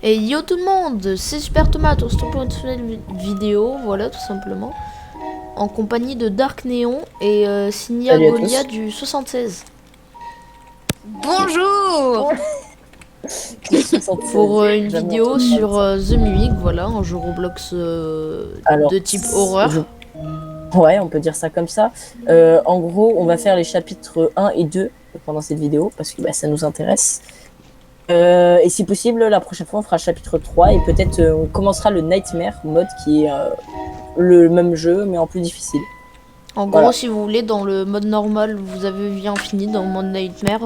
Et yo tout le monde, c'est Super Tomate, on se retrouve pour une nouvelle vidéo, voilà tout simplement. En compagnie de Dark Néon et Signia Salut à Golia tous. du 76. Bonjour. Le 76, Pour une jamais vidéo entendu parler de sur ça. The Mimic, voilà, un jeu Roblox Alors, de type horreur. ouais, on peut dire ça comme ça. En gros, on va faire les chapitres 1 et 2 pendant cette vidéo parce que ça nous intéresse. Et si possible, la prochaine fois, on fera chapitre 3 et peut-être on commencera le Nightmare mode qui est le même jeu mais en plus difficile. En gros, Voilà. si vous voulez, dans le mode normal, vous avez vie infinie, dans le mode Nightmare,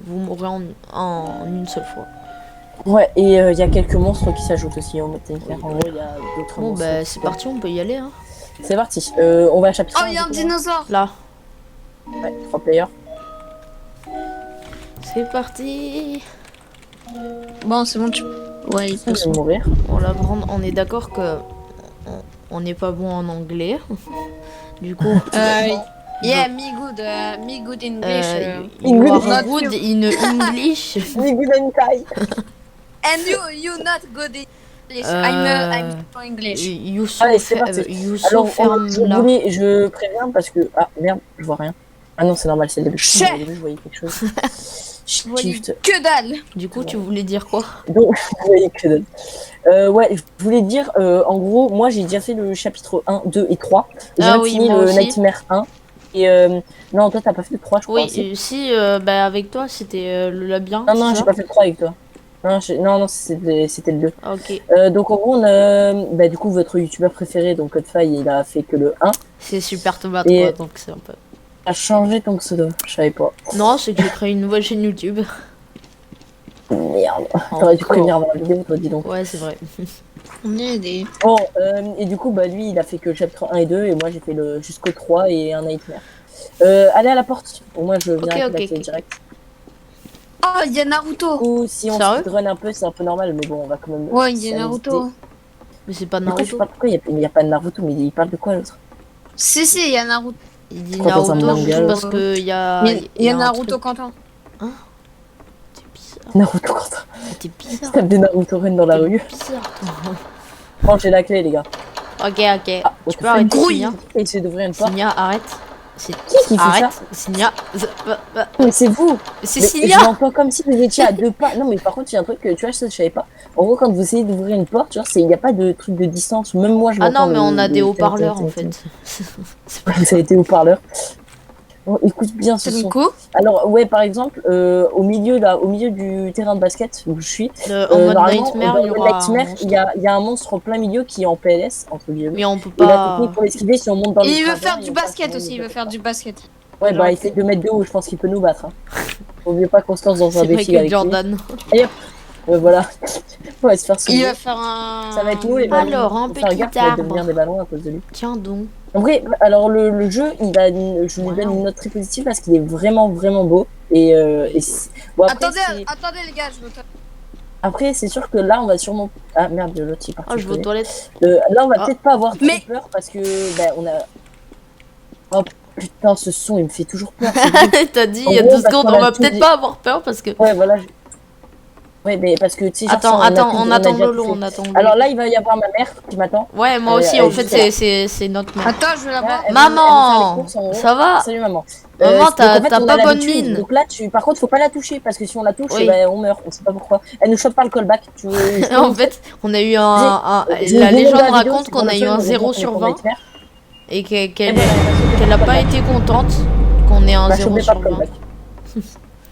vous mourrez en une seule fois. Ouais, et il y a quelques monstres qui s'ajoutent aussi au mode Nightmare. En gros, il y a d'autres Bon, monstres. bah c'est parti, on peut y aller. Hein. C'est parti. On va à chapitre Oh, 1. il y a un dinosaure. Là, Ouais, 3 players. c'est parti. Bon, c'est bon, tu. Ouais, il Je passe. vais mourir. On est d'accord que on n'est pas bon en anglais. Du coup, Yeah, me good English. you are Not good you. in English. And you not good English. I'm so English. You so, Allez, c'est parti. you so Alors, ferme là. je préviens parce que... Ah, merde, je vois rien. Ah non, c'est normal, c'est le début. Chef. Au début, je voyais quelque chose. Voyez Shift. que dalle. Du coup, tu voulais dire quoi? Donc, vous voyez que dalle. Ouais, je voulais dire, en gros, moi, j'ai déjà fait le chapitre 1, 2 et 3. J'ai Ah même oui, fini moi le aussi. Nightmare 1. Et non, toi, t'as pas fait le 3, je crois. Oui, aussi. si, bah avec toi, c'était le labyrinthe. Non, non, c'est j'ai ça. pas fait le 3 avec toi. Non, non, c'était le 2. Ah, ok, Donc, en gros, on a, du coup, votre youtubeur préféré, donc Codefy, il a fait que le 1. c'est Super Tomate Et- quoi, donc c'est un peu. A changé ton pseudo, je savais pas. Non, c'est que j'ai créé une nouvelle chaîne YouTube. Merde, t'aurais dû Encore. prévenir avant la vidéo, toi, dis donc. Ouais, c'est vrai. On est des. Bon, et du coup, lui, il a fait que le chapitre 1 et 2, et moi, j'ai fait le jusqu'au 3 et un Nightmare. Allez à la porte, pour moi, je viens avec la clé ok. direct. Oh, il y a Naruto. Ou si on Sérieux speedrun un peu, c'est un peu normal, mais bon, on va quand même. Ouais, il y a s'amuser. Naruto. Mais c'est pas Du coup, je sais Naruto. pas pourquoi il y a pas de Naruto, mais il parle de quoi l'autre? Si, il y a Naruto. Il dit Quoi, dans un Naruto juste manga, parce que il y a. Il y a un Naruto truc. Quentin. T'es bizarre. Naruto, quand T'es bizarre. tape des Naruto Ren dans la T'es rue. bizarre, toi. Bon, j'ai la clé, les gars. Ok. on Tu te peux fait arrêter, grouille. Signia. Essayer d'ouvrir une porte. Signia, arrête. Qui fait Arrête, ça? Signia. Mais c'est vous! C'est Mais Signia. je l'entends comme si vous étiez à 2 pas. Non, mais par contre, il y a un truc que tu vois, ça, je savais pas. En gros, quand vous essayez d'ouvrir une porte, genre, il n'y a pas de truc de distance. Même moi, je Ah l'entends. non, mais on a le- des le- haut-parleurs en fait. C'est pas- Ça a été haut-parleur. Bon, écoute bien ce C'est son. coup. Alors, ouais, par exemple, au milieu du terrain de basket où je suis, En mode normalement, Nightmare, dans il y le aura un Nightmare, monstre. il y a un monstre en plein milieu qui est en PLS, entre guillemets. Mais on peut Et la pas. technique pour l'esquiver, si on monte dans Et le il veut jardin, faire et du on passe basket dans aussi, il veut faire du basket. Ouais, Genre, il fait 2 mètres de haut, je pense qu'il peut nous battre. Hein. Faut mieux pas qu'on se lance dans un C'est défi Michael avec lui. Jordan. Ouais, voilà. On va se faire soulever. Il va faire un. Ça va être nous les ballons. Alors, un Faut faire petit gaffe, ça va arbre. devenir des ballons à cause de lui. Tiens donc. En vrai, alors le jeu, je lui donne une note très positive parce qu'il est vraiment beau. Et bon, après, Attendez les gars, je veux. après, c'est sûr que là, on va sûrement. Ah merde, l'autre il est parti. Ah, je vais aux toilettes. Là, on va Ah. peut-être pas avoir trop Mais- peur parce que on a. Oh putain, ce son, il me fait toujours peur. c'est bon. T'as dit En il y a gros, 2 parce secondes, qu'on on a va tout peut-être dit. pas avoir peur parce que. Ouais, voilà. Ouais, mais parce que tu sais, genre, Attends, ça, on a attend déjà Lolo, tout fait. on attend Lolo. Alors là, il va y avoir ma mère qui m'attend. Ouais, moi aussi, elle en est fait, juste là. c'est notre mère. Attends, je vais la voir. Elle va faire les Maman, courses, en gros. ça va? Salut maman. Maman, Donc, en t'as fait, on a pas bonne l'habitude. mine. Donc là, par contre, faut pas la toucher parce que si on la touche, Oui. on meurt. On sait pas pourquoi. Elle nous chope par le callback. Tu veux, je peux En vous- fait, on a eu je la vous demande légende dans la vidéo, raconte c'est qu'on pour a le eu fun, un mais 0 bon, sur on 20 va le faire. et Et qu'elle voilà, a pas été contente qu'on ait un Bah, 0 chopez pas sur le 20. callback.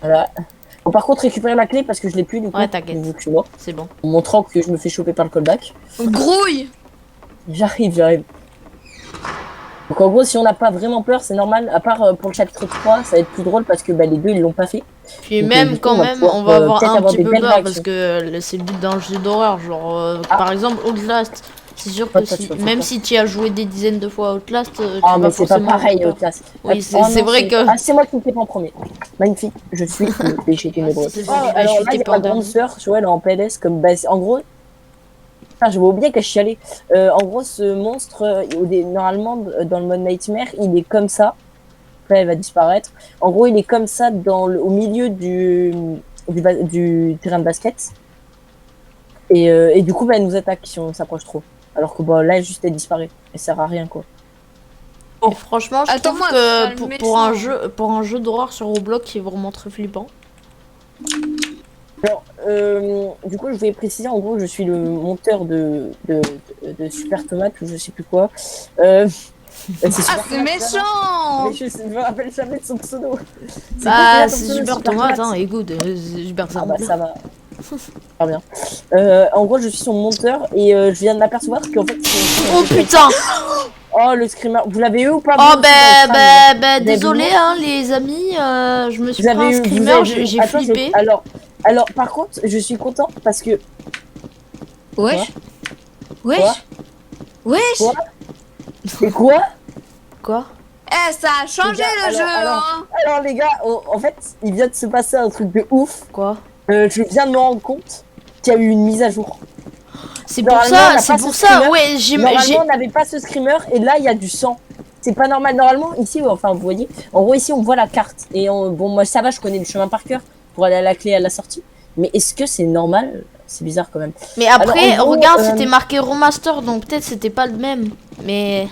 Voilà. Bon, par contre, récupérer la clé parce que je l'ai plus du coup. Ouais, t'inquiète. Vu que je suis mort. C'est bon. En montrant que je me fais choper par le callback. Grouille. J'arrive. Donc en gros, si on n'a pas vraiment peur, c'est normal. À part pour le chapitre 3, ça va être plus drôle parce que les deux, ils l'ont pas fait. Puis Donc, même du coup, quand on va même, pouvoir, on va avoir peut-être un avoir petit des peu belles peur parce réactions. que c'est le but d'un jeu d'horreur. Genre, par exemple, Outlast. C'est sûr que Ouais, toi, tu vas faire même peur. si tu as joué des dizaines de fois à Outlast, tu Ah, vas mais c'est pas forcément avoir pareil, peur. classe. Oui, Oh, c'est non, vrai que. Ah, c'est moi qui me fais pas en premier. Magnifique, je suis le péché ténébreux. c'est Oh, bon, je vais alors là, chuter il y a par ma grande dernier. sœur, tu vois, elle est en PLS comme base. En gros, ah, j'avais oublié que je chialais. En gros, ce monstre, normalement, dans le mode Nightmare, il est comme ça. Après, elle va disparaître. En gros, il est comme ça au milieu du terrain de basket. Et du coup, bah, elle nous attaque si on s'approche trop. Alors que bah, là, juste elle disparaît. Elle sert à rien, quoi. Et franchement, je trouve Attends-moi, que ça, le pour un jeu d'horreur sur Roblox, qui est vraiment très flippant. Alors, du coup, je voulais préciser, en gros, je suis le monteur de Super Tomate ou je sais plus quoi. C'est Super Ah, c'est Tomate, méchant. mais je me rappelle jamais de son pseudo. C'est quoi Bah, déjà ton c'est pseudo, Super Tomate, hein, écoute, c'est super Ah bah simple. ça va. Très bien. En gros, je suis son monteur et je viens de m'apercevoir qu'en fait, Oh putain! oh, le screamer, vous l'avez eu ou pas? Oh vous, aussi, dans le crâne, bah, vous avez désolé, vu hein, les amis, je me suis Vous pris un avez eu, vous screamer, avez vu j'ai Attends, flippé. alors, par contre, je suis content parce que Wesh. Quoi Wesh. Wesh. Quoi et quoi? Quoi? Eh, ça a changé Les gars, le jeu, hein. alors les gars, en fait, il vient de se passer un truc de ouf. Quoi? Je viens de me rendre compte qu'il y a eu une mise à jour. C'est pour Normalement, on ça, n'a c'est pas pour ce ça, screamer. ouais, j'ai... Normalement, on n'avait pas ce screamer et là, il y a du sang. C'est pas normal. Normalement, ici, enfin, vous voyez, en gros, ici, on voit la carte. Et bon, moi, ça va, je connais le chemin par cœur pour aller à la clé à la sortie. Mais est-ce que c'est normal? C'est bizarre quand même. Mais après, Alors, en gros, regarde, c'était marqué remaster, donc peut-être c'était pas le même. Mais...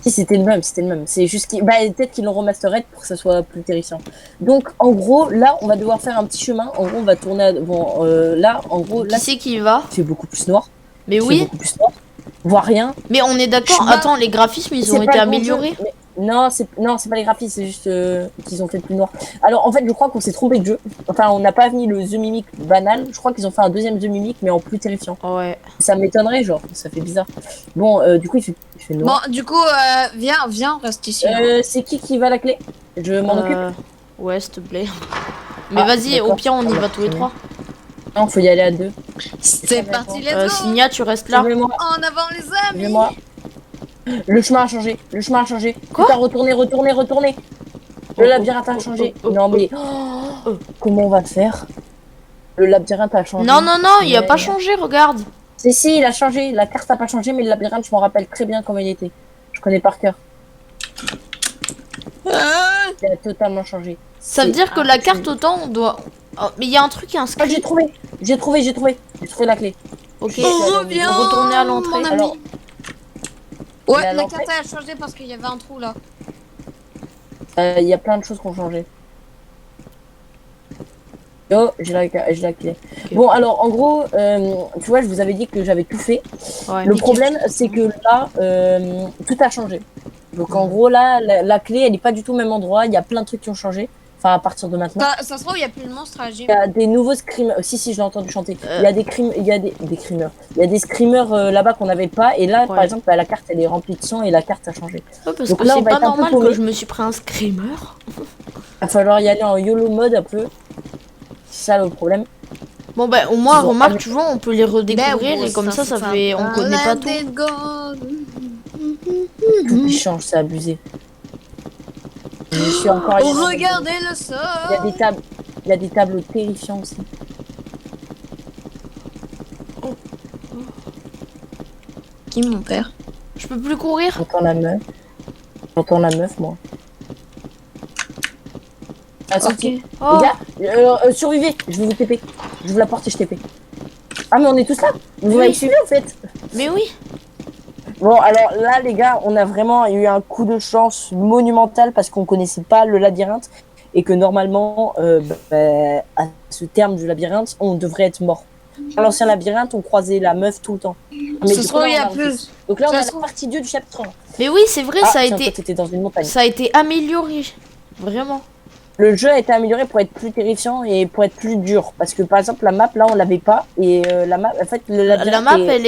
Si, c'était le même, c'était le même. C'est juste qu'ils... Bah, peut-être qu'ils l'ont remastered pour que ça soit plus terrifiant. Donc, en gros, là, on va devoir faire un petit chemin. En gros, on va tourner... Bon, là, en gros, là, Qui c'est qui y va? c'est beaucoup plus noir. Mais C'est oui, beaucoup plus noir. On voit rien. mais on est d'accord, Je- attends, les graphismes, ils C'est ont pas été le bon améliorés. jeu, mais- Non, c'est pas les graphismes, c'est juste qu'ils ont fait plus noir. Alors, en fait, je crois qu'on s'est trompé de jeu. Enfin, on n'a pas mis le The Mimic banal. Je crois qu'ils ont fait un deuxième The Mimic, mais en plus terrifiant. Ouais. Ça m'étonnerait, genre, ça fait bizarre. Bon, du coup, il fait noir. Bon, du coup, viens, on reste ici. hein. C'est qui va à la clé? Je m'en occupe. Ouais, s'il te plaît. Mais Ah, vas-y, au d'accord. pire, on y Ah, va bah, tous les c'est trois. Non, faut y aller à deux. C'est parti, let's go. Signa, tu restes là. Suivez-moi, En avant, les amis. suivez-moi. Le chemin a changé, le chemin a changé. Quoi? Putain, retournez. Le labyrinthe a changé. Non, mais comment on va faire? Le labyrinthe a changé. Non, il a pas changé, regarde. Si, il a changé. La carte a pas changé, mais le labyrinthe, je m'en rappelle très bien comment il était. Je connais par cœur. Il a totalement changé. Ça veut C'est dire que la impossible. carte, autant, on doit... Oh, mais il y a un truc qui est Ah, inscrit. j'ai trouvé la clé. Ok, On revient. retourner à l'entrée. mon ami. Alors, Ouais, la la l'entrée. carte a changé parce qu'il y avait un trou là. il y a plein de choses qui ont changé. Oh, j'ai la clé. Ok. Bon, alors, en gros, tu vois, je vous avais dit que j'avais tout fait. Ouais, Le mais problème, c'est que là, tout a changé. Donc, en gros, là, la clé, elle n'est pas du tout au même endroit. Il y a plein de trucs qui ont changé. Enfin, à partir de maintenant. Ça se trouve, il n'y a plus le monstre à agir. Il y a des nouveaux screamers. Si, je l'ai entendu chanter. Euh. Il y a des crimes, il y a des screamers. Il y a des screamers là-bas qu'on n'avait pas. Et là, par Ouais. exemple, bah, la carte, elle est remplie de sang et la carte a changé. Ouais, parce Donc que là, on c'est va pas être un peu normal paumé. que je me suis pris un screamer. Il va falloir y aller en YOLO mode un peu. C'est ça le problème. Bon, bah, au moins, Ils ont remarque, amé- tu vois, on peut les redécouvrir Ben, et comme ça fait... On connaît pas tout. Tout qui change, c'est abusé. Je suis encore allé dans- Regardez le Il y a sol. des tables. Il y a des tableaux terrifiants aussi. Qui mon père? Je peux plus courir. J'entends la meuf. J'entends la meuf, moi. Ah, sortie. Oh, Les gars, survivez. Je vais vous TP. Je vous la porte et je TP. Ah, mais on est tous là. Vous Oui. m'avez suivi, en fait. mais oui. Bon, alors là, les gars, on a vraiment eu un coup de chance monumental parce qu'on connaissait pas le labyrinthe et que normalement, à ce terme du labyrinthe, on devrait être mort. Dans l'ancien labyrinthe, on croisait la meuf tout le temps. Mais Ça du se coup, trouve, là, il y on a a repris. plus. Donc là, on Ça a se la trouve- partie 2 du chapitre 1. Mais oui, c'est vrai, Ah, ça a tiens, été... toi, t'étais dans une montagne. Ça a été amélioré. Vraiment. Le jeu a été amélioré pour être plus terrifiant et pour être plus dur. Parce que par exemple, la map, là, on l'avait pas. Et la map, en fait, le labyrinthe La map, beaucoup plus dur.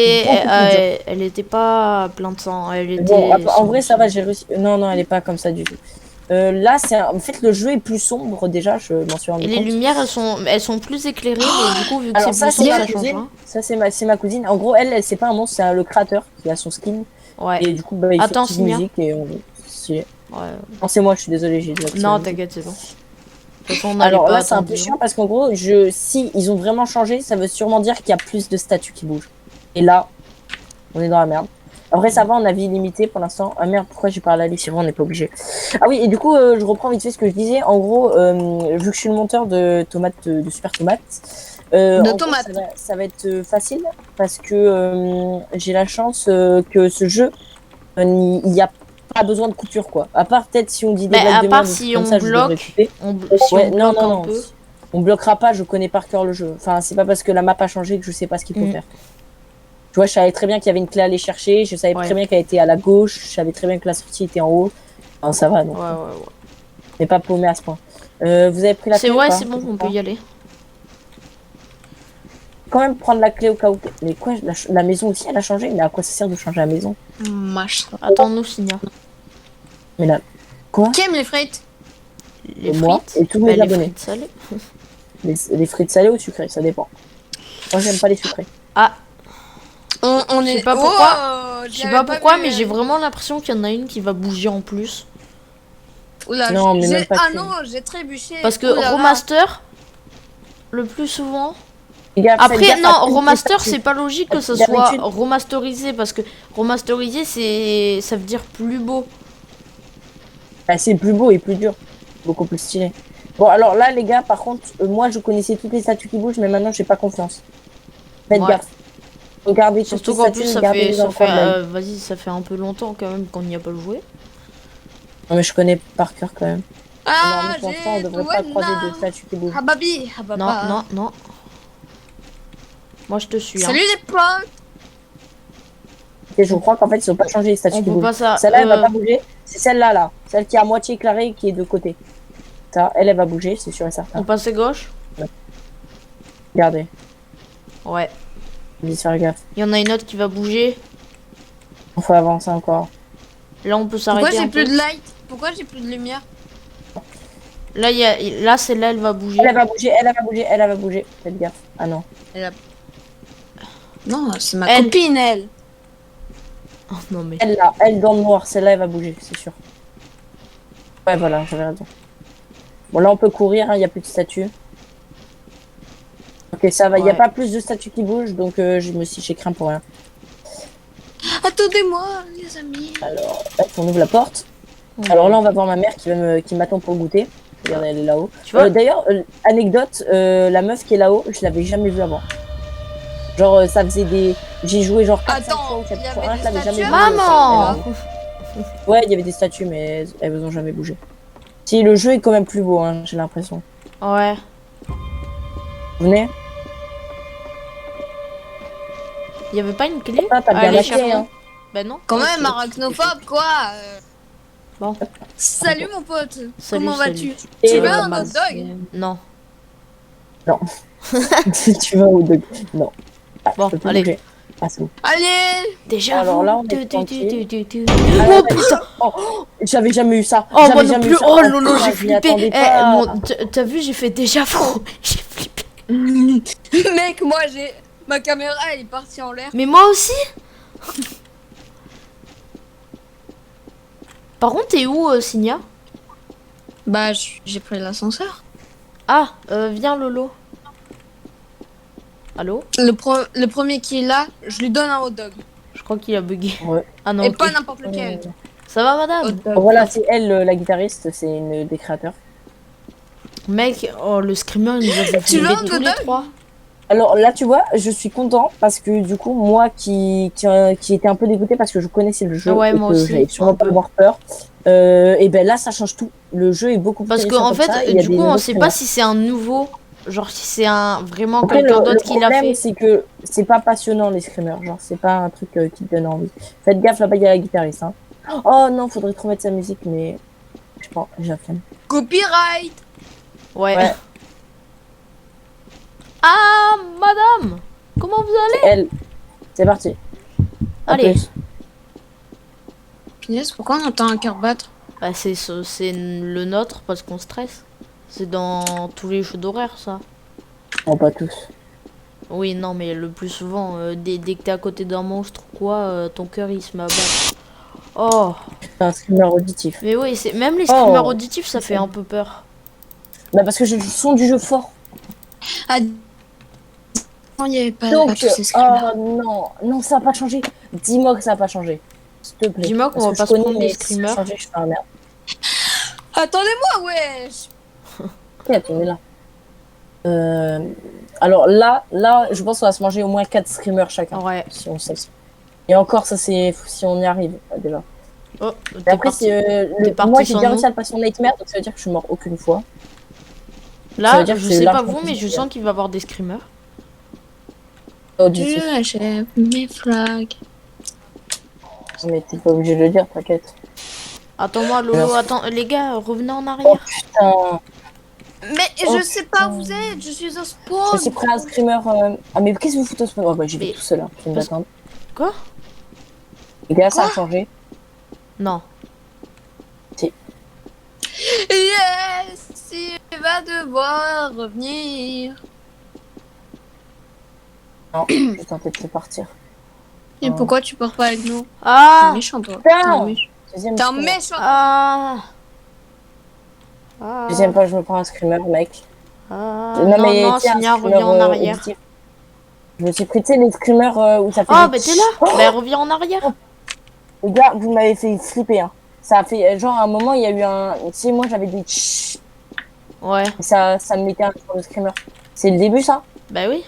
elle était pas plein de sang. Elle était... Bon, en vrai, ça va, j'ai réussi. Non, elle est pas comme ça du tout. Là, en fait, le jeu est plus sombre déjà, je m'en suis rendu Et les compte. lumières, elles sont plus éclairées, mais du coup, vu que Alors c'est ça, plus c'est sombre, ma ça change. cousine. Hein. Ça, c'est ma cousine. En gros, elle c'est pas un monstre, c'est le créateur qui a son skin. Ouais. Et du coup, bah, il Attends, fait petite Signa. musique et on... c'est- Ouais. Non, c'est moi, je suis désolée, j'ai dit la Non, petite t'inquiète, c'est bon. De toute façon, on n'allait Alors pas là, c'est un attendre peu 10 chiant ans. parce qu'en gros, si ils ont vraiment changé, ça veut sûrement dire qu'il y a plus de statues qui bougent. Et là, on est dans la merde. Après, ça va, on a vie illimitée pour l'instant. Ah merde, pourquoi j'ai parlé à Alice? C'est vrai, on n'est pas obligé. Ah oui, et du coup, je reprends vite fait ce que je disais. En gros, vu que je suis le monteur de Super Tomate, De En gros, tomates. ça va être facile parce que j'ai la chance que ce jeu, il n'y a pas besoin de couture, quoi. À part peut-être si on dit des Mais blagues à de part merde ou des trucs si comme on ça, je devrais bloque, couper. si Ouais, on non, bloque non, un non. peu. On bloquera pas, je connais par cœur le jeu. Enfin, c'est pas parce que la map a changé que je sais pas ce qu'il faut Mm. faire. Tu vois, je savais très bien qu'il y avait une clé à aller chercher, je savais Ouais. très bien qu'elle était à la gauche, je savais très bien que la sortie était en haut. Enfin, ça va, donc. Ouais. Mais pas paumé à ce point. Vous avez pris la clé ou pas? C'est bon, on peut y aller. Quand même prendre la clé au cas où. Mais quoi, la maison aussi, elle a changé? Mais à quoi ça sert de changer la maison? Machin. Attends-nous, Signa. Mais là, quoi? Qui aime les frites? Les Moi frites. et tous mes les abonnés. frites salées. Les frites salées ou sucrées, ça dépend. Moi, j'aime pas les sucrés. Ah, On Je sais est. pas pourquoi. Oh, je sais j'avais pas pourquoi, vu, mais j'ai vraiment l'impression qu'il y en a une qui va bouger en plus. Oula, Non, mais même pas Ah que. non, j'ai trébuché. Parce que Oula là. Remaster, le plus souvent. Les gars, faites Après, gaffe à non, toutes les Remaster, statues. c'est pas logique que ce D'habitude- soit remasterisé. Parce que remasterisé, ça veut dire plus beau. Bah, c'est plus beau et plus dur. Beaucoup plus stylé. Bon, alors là, les gars, par contre, moi, je connaissais toutes les statues qui bougent, mais maintenant, j'ai pas confiance. Faites Ouais. gaffe. Regardez toutes Surtout les qu'en statues, plus, ça regardez-les fait, dans ça le fait, coin de l'œil. vas-y, ça fait un peu longtemps quand même qu'on n'y a pas joué. Non, mais je connais par cœur quand même. Ah, Normalement, pour l'instant, on j'ai devrait pas tout croiser de là. statues qui bougent. Hababi, Non, hababa. non, non. Moi, je te suis. Salut les potes. Et je crois qu'en fait, ils ont pas changé les statues On qui peut bougent. pas ça. Celle-là, elle va pas bouger. C'est celle-là, là. Celle qui est à moitié éclairée, qui est de côté. Ça, elle va bouger, c'est sûr et certain. On passe à gauche. Regardez. Ouais. Faut faire gaffe. Il y en a une autre qui va bouger. Il faut avancer encore. Là, on peut Pourquoi s'arrêter j'ai un plus peu. de light? Pourquoi j'ai plus de lumière? Là, là, celle-là, elle va bouger. Elle va bouger, elle va bouger, elle va bouger. Faites gaffe. Ah non. Non, c'est ma Elle. copine, elle. Oh, non, mais. Elle là, elle dans le noir, celle-là, elle va bouger, c'est sûr. Ouais, voilà, j'avais raison. Bon, là, on peut courir, il n'y a plus de statues. Ok, ça va, il n'y a Ouais. pas plus de statues qui bougent, donc j'ai craint pour rien. Attendez-moi, les amis. Alors, hop, on ouvre la porte. Alors là, on va voir ma mère qui m'attend pour goûter. Regardez, elle est là-haut. Tu vois D'ailleurs, anecdote, la meuf qui est là-haut, je l'avais jamais vue avant. Genre, ça faisait des... J'ai joué genre 4-5 Attends, fois ou 7 il y fois, avait je des l'avais jamais statues vue. Maman Ouais, il y avait des statues, mais elles ont jamais bougé. Si, le jeu est quand même plus beau, hein, j'ai l'impression. Ouais. Venez. Il y avait pas une clé Ah, t'as bien Allez, la clé, cherchons. hein. Bah non. Quand Ok. même, arachnophobe, quoi. Bon. Salut, mon pote. Salut, Comment salut. vas-tu? Et Tu veux un Mas- hot dog? Non. Tu vas au dog. Non. Ah, Bon, je peux plus allez. bouger. Ah, c'est bon. Allez. Déjà, Alors vous. là, on est tranquille. Ah, Oh ouais, putain. Oh, j'avais jamais eu ça. Oh, moi J'avais non jamais plus. eu ça. Oh lolo, putain, j'ai je m'y flippé. attendais Eh, pas. t'as vu, j'ai fait déjà fou. J'ai flippé. Mec, moi, j'ai... Ma caméra, elle est partie en l'air. Mais moi aussi. Par contre, t'es où, Signa? Bah, j'ai pris l'ascenseur. Ah, viens Lolo. Allô? Le premier qui est là, je lui donne un hot dog. Je crois qu'il a bugué. Ouais. Ah non, Et ok. pas n'importe lequel. Ça va Hot madame? dog. Voilà, c'est elle, la guitariste, c'est une des créateurs. Mec, oh le screamer il nous a fait Tu veux flipper un tous hot les dog? trois. Alors là, tu vois, je suis content parce que du coup, moi qui était un peu dégoûté parce que je connaissais le jeu Ouais, et moi que aussi, j'allais sûrement un pas peu. avoir peur, et ben là, ça change tout. Le jeu est beaucoup plus Parce intéressant qu'en comme ça, et fait, il y a du des coup, on nouveaux sait pas screamers. si c'est un nouveau. Genre si c'est un vraiment Après, quelqu'un le d'autre qui l'a problème, fait. c'est que c'est pas passionnant les screamers, genre c'est pas un truc qui te donne envie. Faites gaffe, là-bas il y a la guitariste. Hein. Oh non, faudrait trop mettre sa musique, mais je pense, j'ai la flemme. Copyright. Ouais. Ouais. Ah madame, comment vous allez? C'est elle. C'est parti. À Allez. plus. Punaise, pourquoi on entend un cœur battre? Bah c'est le nôtre parce qu'on stresse. C'est dans tous les jeux d'horreur ça. Non, pas tous. Oui non mais le plus souvent dès que t'es à côté d'un monstre ou quoi, ton cœur il se met à battre. Oh. C'est un screamer auditif. Mais oui, c'est même les screamers Oh. auditifs ça fait un peu peur. Bah parce que j'ai le son du jeu fort. Ah, non, il y avait pas, Donc, pas tous ces screamers. non, non, ça a pas changé. Dis-moi que ça a pas changé. S'il te plaît. Dis-moi qu'on Parce va que pas je se connais, prendre des mais si ça a screamers. changé, je fais un merde. Attendez-moi, wesh. Ok, on est là. Alors là, je pense qu'on va se manger au moins 4 screamers chacun. Ouais. Si on sait. Et encore, ça c'est si on y arrive déjà. Oh, Et t'es après, parti. moi parti j'ai sans bien nous. réussi à le passer en Nightmare, donc ça veut dire que je suis mort aucune fois. Ça Là, veut dire je que c'est sais pas largement vous, mais je possible. sens qu'il va y avoir des screamers. Auditif. Je achève mes flags. Mais t'es pas obligé de le dire, t'inquiète. Attends-moi, Lolo, attends. Les gars, revenez en Oh arrière. putain. Mais Oh, je sais pas où putain. vous êtes, je suis au Je spawn. suis prêt à un screamer. Ah, mais qu'est-ce que vous foutez au spawn? Oh, bah, j'y vais Mais- tout seul, hein. Je vais parce- m'attendre. Quoi? Les gars, ça a Quoi changé. Non. Yes, il va devoir revenir. Non, je vais tenter de te partir. Et Oh. pourquoi tu pars pas avec nous? T'es Ah! méchant, toi. Putain. Deuxième T'es un screamer. méchant. Ah! Ah! Deuxième fois, je me prends un screamer, mec. Ah! Non, mais non, tiens, un Signa, screamer, reviens en arrière. auditif. Je me suis pris, tu sais, les screamers où ça fait. Ah, des bah t'es là! Oh, Bah reviens en arrière! les gars, vous m'avez fait flipper, hein. Ça a fait, genre, à un moment, il y a eu un. Tu sais, moi, j'avais des. Ouais, Ça me mettait un sur le screamer. C'est le début, ça? bah oui.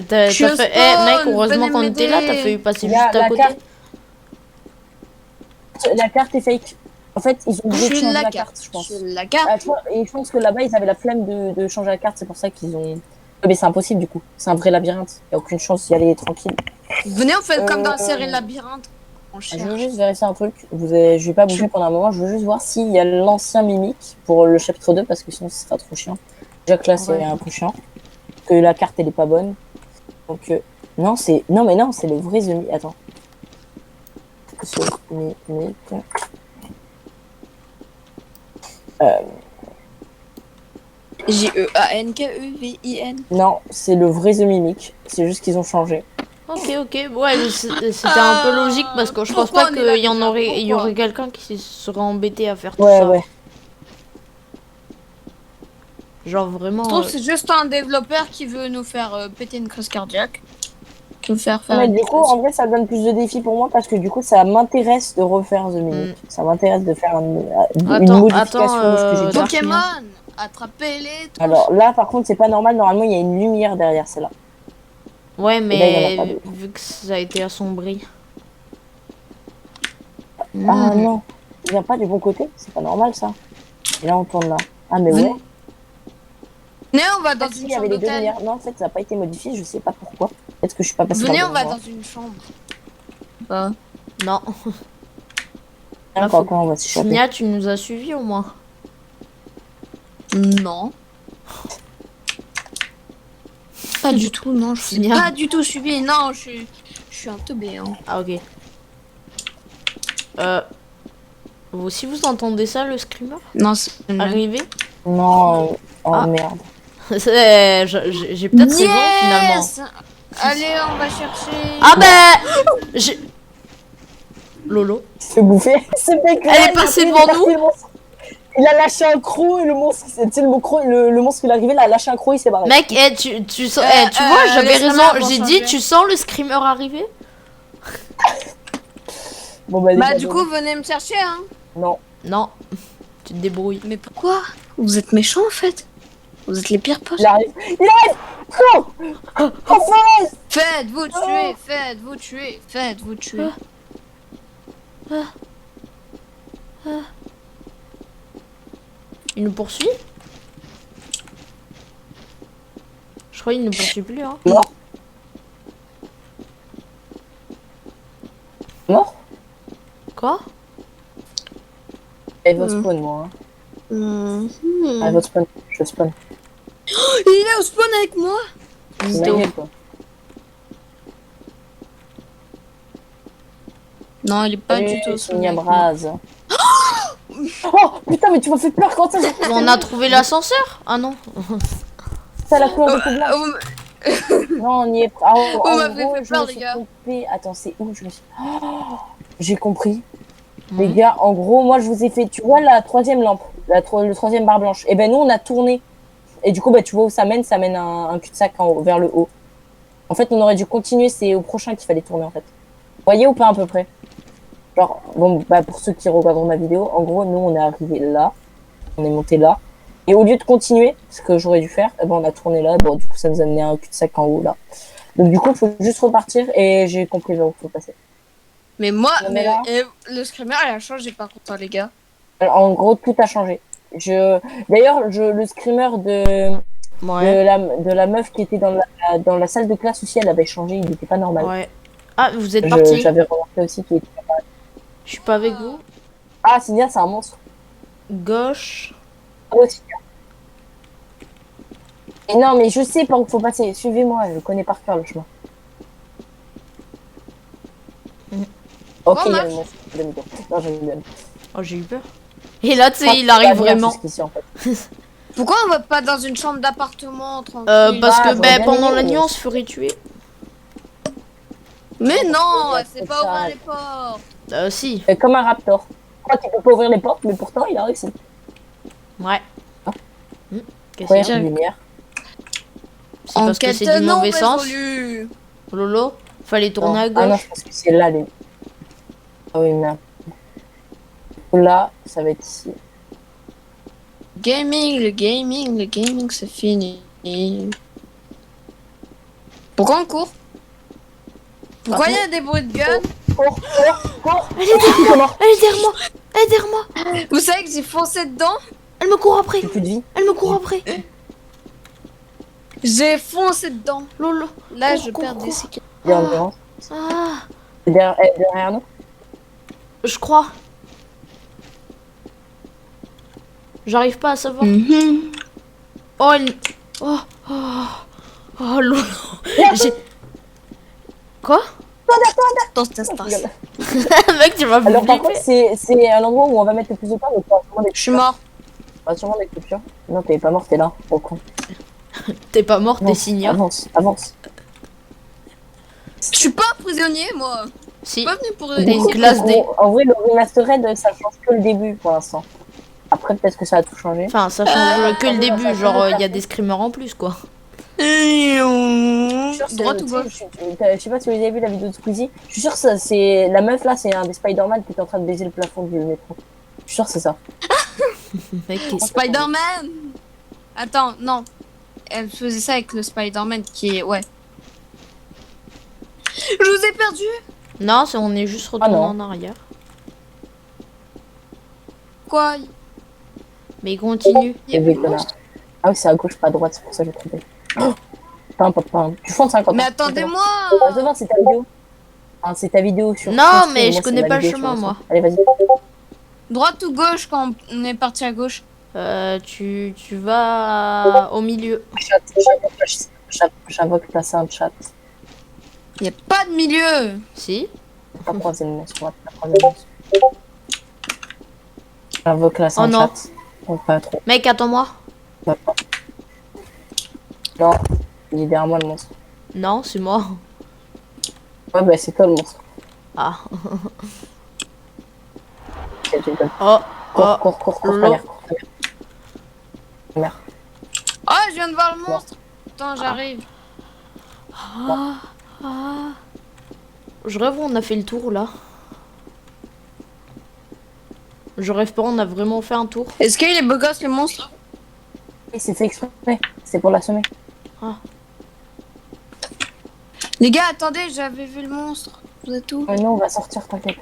T'as Je suis au fait. Eh, mec, spawn, heureusement venez qu'on était là, t'as m'aider. fait passer Il y a juste à la côté. La carte est fake. En fait, ils ont Je oublié de suis changer la la carte. carte, je pense. Je suis la carte. Ah, tu vois, et je pense que là-bas, ils avaient la flemme de changer la carte. C'est pour ça qu'ils ont. Mais c'est impossible, du coup. C'est un vrai labyrinthe. Il n'y a aucune chance d'y aller tranquille. Venez, on fait comme dans la Euh, série Labyrinthe. On Je veux cherche. juste vérifier un truc. Je vais pas bouger pendant un moment. Je veux juste voir s'il y a l'ancien mimique pour le chapitre 2 parce que sinon ce sera trop chiant. Déjà que là c'est Ouais. un peu chiant. Que la carte elle est pas bonne. Donc non c'est non mais non c'est le vrai The Mimic. Attends. The Mimic. J-E-A-N-K-E-V-I-N. Non c'est le vrai The Mimic. C'est juste qu'ils ont changé. Ok, ok. Ouais, mais c'était un peu logique parce que je pense Pourquoi pas on est là qu'il y en déjà aurait, il y Pourquoi aurait quelqu'un qui serait embêté à faire tout Ouais ça. ouais. Genre vraiment. Je trouve que c'est juste un développeur qui veut nous faire péter une crise cardiaque. Qui veut faire Non, mais une du coup en vrai ça donne plus de défis pour moi parce que du coup ça m'intéresse de refaire The Mimic. Ça m'intéresse de faire une modification de ce que j'ai déjà. Pokémon, attrapez-les tous. Alors là par contre c'est pas normal. Normalement il y a une lumière derrière celle-là. Ouais, là, il y en a pas mais d'autres. vu que ça a été assombri. Ah non, il vient pas du bon côté, c'est pas normal ça. Et là on tourne là. Ah mais ouais. Venez, on va dans Ah, si, une il y avait chambre les deux d'hôtel. lumières. Non en fait ça n'a pas été modifié, je sais pas pourquoi. Peut-être que je suis pas passée Venez, par on le va bon dans une chambre. Bah. Non. endroit. faut- Quand on va s'échapper. Signa, tu nous as suivis au moins. Non. Pas du tout, non, je suis Signa. pas du tout suivi. Non, je suis un teubé. Hein. Ah, ok. Vous aussi, vous entendez ça, le screamer Non, c'est arriver? Non, oh Ah. merde. J'ai peut-être raison finalement. Allez, on va chercher. Ah ben Lolo. Il se fait bouffer. Ce mec là, Elle est il a passée pris, devant il a nous. pris le monstre. Il a lâché un croc et le monstre, tu sais le monstre il est arrivé, il a lâché un croc, il s'est barré. Mec, tu vois, j'avais laisse la raison. main avant J'ai de dit, changer. tu sens le screamer arriver? Bon bah, Bah, déjà, du coup, venez me chercher, hein. non. Non. Tu te débrouilles. Mais pourquoi? Vous êtes méchants, en fait. Vous êtes les pires poches. Il arrive. Il arrive. Cours. Enfin. Faites-vous tuer, faites-vous tuer, faites-vous tuer. Il nous poursuit? Je crois qu'il ne poursuit plus, hein. Mort. Mort. Quoi? Et votre spawn moi. Hein. Ah, votre spawn. Je spawn. Il est au spawn avec moi. C'est ma gueule, quoi. Non, il est pas Salut, du tout au spawn Sonia avec moi. Braz. Oh putain mais tu m'as fait peur quand ça. On a trouvé l'ascenseur? Ah non. Ça la couleur de peau blanche. Non on y est. Ah, en m'avez gros, fait je peur, me les suis gars. trompée. Attends c'est où je me suis. Oh, j'ai compris. Mhm. Les gars en gros moi je vous ai fait. Tu vois la troisième lampe, le troisième barre blanche. Et ben nous on a tourné. Et du coup bah tu vois où ça mène un cul-de-sac vers le haut. En fait on aurait dû continuer. C'est au prochain qu'il fallait tourner en fait. Vous voyez ou pas à peu près? Genre, bon, bah pour ceux qui regarderont ma vidéo, en gros, nous on est arrivé là, on est monté là, Et au lieu de continuer, ce que j'aurais dû faire, eh ben, on a tourné là. Bon, du coup, ça nous a amené à un cul-de-sac en haut, là. Donc, du coup, il faut juste repartir et j'ai compris là où il faut passer. Mais moi, Non, mais là- le screamer, il a changé par contre, hein, les gars. Alors, en gros, tout a changé. D'ailleurs, le screamer Ouais. de la meuf qui était dans la salle de classe aussi, elle avait changé, il n'était pas normal. Ouais. Ah, vous êtes parti. J'avais remarqué aussi qu'il était... Je suis pas avec vous. Ah, Signia, c'est un monstre. Gauche. Ah ouais, Signia. Et non, mais je sais par où il faut passer. Suivez-moi, je connais par cœur le chemin. Mhm. Ok, Bon il y a match. le monstre. Demi-tour. Non, je rigole. Oh, j'ai eu peur. Et là, tu sais, il arrive vraiment. Jusqu'ici, en fait. Pourquoi on va pas dans une chambre d'appartement tranquille? Parce que Ah, j'aurais bien pendant aimé, la nuit, mais- on se ferait tuer. Mais non, Ouais, c'est c'est pas ça. ouvrir les portes. Si. Comme un raptor. Je crois qu'il peut pas ouvrir les portes, mais pourtant, il a réussi. Ouais. Ah. Qu'est-ce qu'il y a Incroyable lumière. C'est parce que c'est du non mauvais sens. résolue. Lolo, fallait tourner Non. à Ah non, gauche. je pense que c'est là, les... Ah oui, merde. Là, ça va être ici. Le gaming, c'est fini. Pourquoi on court? Pourquoi il y a des bruits de gun? Cours. Elle est derrière moi. Elle est derrière moi. Elle est derrière moi. Vous savez que j'ai foncé dedans? Elle me court après. J'ai plus de vie. Elle me court après. J'ai foncé dedans. Lolo. Là, Cours, je cours, perds des cours. séquelles. Il y a ambulance. Ah, Derrière nous. je crois. J'arrive pas à savoir. Oh, elle... Oh, Lolo. J'ai... Quoi? Dans cet espace. Mec, tu m'as Alors, par flippé. contre, c'est un endroit où on va mettre le plus de temps, donc on va sûrement des Je suis mort. On va sûrement des coupures. Non, t'es pas mort, t'es là. Au con. T'es pas mort, t'es Avance, signé. avance. Je suis pas un prisonnier, moi. Je Si. suis pas venu pour... T'es une classe D. En vrai, le remastered, ça change que le début pour l'instant. Après, peut-être que ça a tout changé. Enfin, ça change que le début. Genre, il y a des screamers en plus, quoi. Droite ou gauche? Je sais pas si vous avez vu la vidéo de Squeezie. Je suis sûr que ça, c'est la meuf là, c'est un des Spider-Man qui est en train de baiser le plafond du métro. Je suis sûr que c'est ça. Mec, Spider-Man. Attends, non. Elle faisait ça avec le Spider-Man qui est... Ouais. Je vous ai perdu. non, on est juste retourné non. en arrière. Quoi? Mais il continue. Il y a Et plus oui, de connard. monstre. Ah oui, c'est à gauche, pas à droite, c'est pour ça que j'ai trompé. Pam. Tu fonces 50. Mais attendez-moi. Devant, c'est ta vidéo. Ah, c'est ta vidéo sur. Non, sur mais stream, je moi, connais c'est ma pas le vidéo chemin, sur moi. Insta. Allez, vas-y. Droite ou gauche quand on est parti à gauche? Tu vas au milieu. J'invoque passer un chat. Il n'y a pas de milieu. Si. Pas croiser le monstre, on va pas croiser le monstre. J'invoque la Oh non. chat. On pas trop. Mec, attends-moi. Non, il est derrière moi le monstre. Non, c'est moi. Ouais, bah c'est toi le monstre. Ah. Ok, tu rigoles. Oh. Cours, Lolo. première. Merde. Oh, je viens de voir le monstre. Attends, j'arrive. Je rêve où on a fait le tour, là. Je rêve pas, on a vraiment fait un tour. Est-ce qu'il est beau gosse le monstre? Oui, c'est fait exprès. C'est pour l'assommer. Les gars, attendez, j'avais vu le monstre. Vous êtes où? Mais nous, on va sortir, t'inquiète.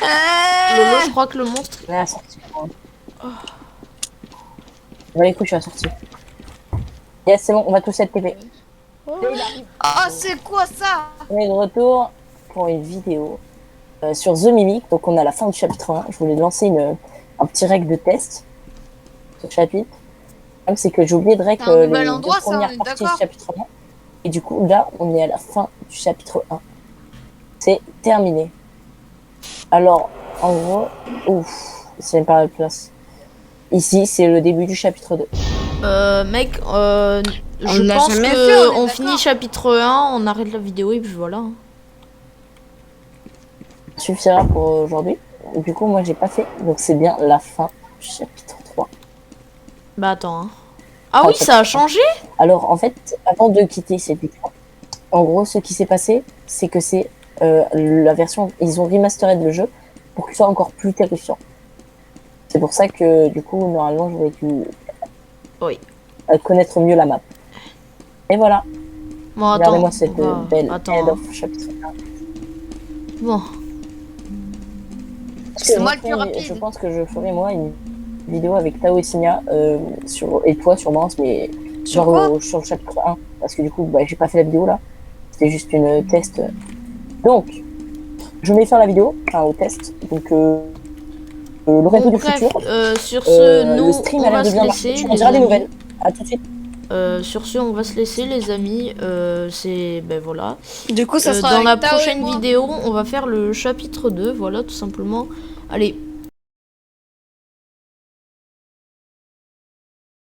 Lolo, je crois que le monstre... On est à la sortie. Bon, les couilles, je suis à la sortie. Yes, c'est bon, on va tous être TP. Oh, c'est quoi ça? On est de retour pour une vidéo sur The Mimic. Donc, on a la fin du chapitre 1. Je voulais lancer un petit règle de test sur ce chapitre. Le problème, c'est que j'ai oublié de règle C'est un les nouvel deux endroit, ça, on premières est parties du d'accord. chapitre 1. Et du coup, là, on est à la fin du chapitre 1. C'est terminé. Alors, en gros, ouf, c'est même pas la place. Ici, c'est le début du chapitre 2. Mec, On je l'a pense jamais que fait, on est on d'accord. finit chapitre 1, on arrête la vidéo et puis voilà. Ça suffira pour aujourd'hui. Du coup, moi, j'ai pas fait. Donc, c'est bien la fin du chapitre 3. Bah attends. Hein. Ah oui, ça a changé? Alors, en fait, avant de quitter cette vidéo, en gros, ce qui s'est passé, c'est que c'est la version... Ils ont remastered le jeu pour qu'il soit encore plus terrifiant. C'est pour ça que, du coup, normalement, j'aurais dû Oui. Connaître mieux la map. Et voilà. Bon, attends. Regardez-moi cette on va- belle Attends. head of chapitre 1. Bon. C'est moi le plus rapide. Je pense que je ferai moi une vidéo avec Tao et Signa et toi sûrement, mais Sur genre quoi sur le chapitre 1. Parce que du coup, j'ai pas fait la vidéo là. C'était juste une test. Donc, je vais faire la vidéo, enfin au test. Donc, le repo Bon, du bref, futur. sur ce, Le nous, stream on a l'air va de se bien laisser, marcher. On les dira des amis. nouvelles. À tout de suite. Sur ce, on va se laisser, les amis. C'est... Ben voilà. Du coup, ça sera Dans avec la Tao et prochaine moi. vidéo, on va faire le chapitre 2. Voilà, tout simplement. Allez,